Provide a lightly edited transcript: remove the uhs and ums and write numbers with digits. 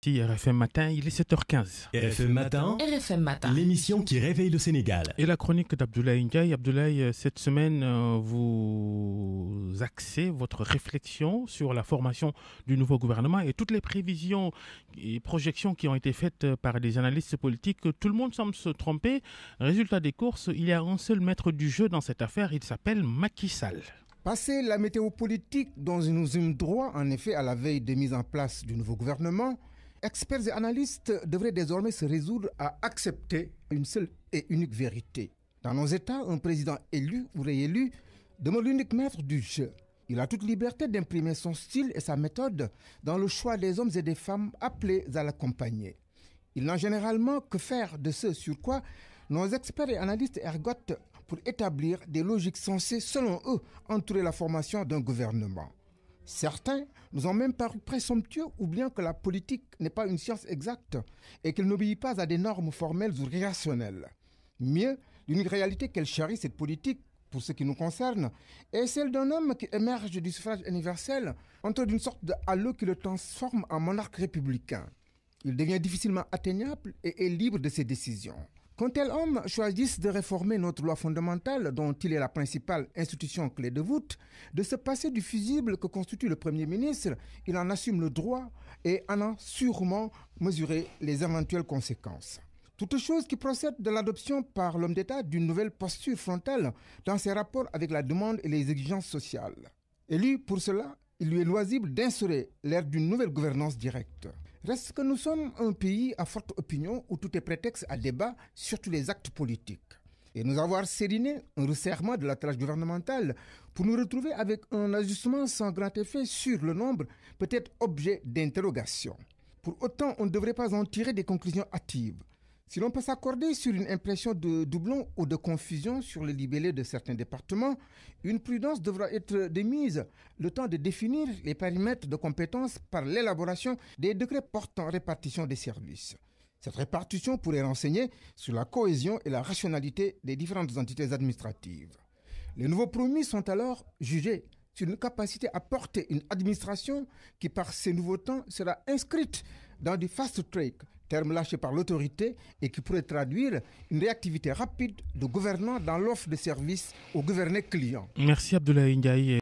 pastille RFM Matin, il est 7h15. RFM Matin, RFM Matin, l'émission qui réveille le Sénégal. Et la chronique d'Abdoulaye Ndiaye. Abdoulaye, cette semaine, vous axez votre réflexion sur la formation du nouveau gouvernement et toutes les prévisions et projections qui ont été faites par des analystes politiques. Tout le monde semble se tromper. Résultat des courses, il y a un seul maître du jeu dans cette affaire, il s'appelle Macky Sall. Passer la météo politique dont nous eûmes droit, en effet, à la veille de mise en place du nouveau gouvernement, experts et analystes devraient désormais se résoudre à accepter une seule et unique vérité. Dans nos États, un président élu ou réélu demeure l'unique maître du jeu. Il a toute liberté d'imprimer son style et sa méthode dans le choix des hommes et des femmes appelés à l'accompagner. Il n'a généralement que faire de ce sur quoi nos experts et analystes ergotent pour établir des logiques censées, selon eux, entourer la formation d'un gouvernement. Certains nous ont même paru présomptueux, oubliant que la politique n'est pas une science exacte et qu'elle n'obéit pas à des normes formelles ou rationnelles. Mieux, l'unique réalité qu'elle charrie, cette politique, pour ce qui nous concerne, est celle d'un homme qui émerge du suffrage universel entre d'une sorte de halo qui le transforme en monarque républicain. Il devient difficilement atteignable et est libre de ses décisions. Qu'un tel homme choisisse de réformer notre loi fondamentale, dont il est la principale institution clé de voûte, de se passer du fusible que constitue le Premier ministre, il en assume le droit et en a sûrement mesuré les éventuelles conséquences. Toute chose qui procède de l'adoption par l'homme d'État d'une nouvelle posture frontale dans ses rapports avec la demande et les exigences sociales. Élu pour cela, il lui est loisible d'instaurer l'ère d'une nouvelle gouvernance directe. Reste que nous sommes un pays à forte opinion où tout est prétexte à débat sur tous les actes politiques. Et nous avoir sériné un resserrement de la tâche gouvernementale pour nous retrouver avec un ajustement sans grand effet sur le nombre peut être objet d'interrogation. Pour autant, on ne devrait pas en tirer des conclusions hâtives. Si l'on peut s'accorder sur une impression de doublon ou de confusion sur les libellés de certains départements, une prudence devra être démise le temps de définir les périmètres de compétences par l'élaboration des décrets portant répartition des services. Cette répartition pourrait renseigner sur la cohésion et la rationalité des différentes entités administratives. Les nouveaux promis sont alors jugés sur une capacité à porter une administration qui, par ces nouveaux temps, sera inscrite dans du fast-track, terme lâché par l'autorité et qui pourrait traduire une réactivité rapide de gouvernants dans l'offre de services aux gouvernés clients. Merci Abdoulaye Ndiaye.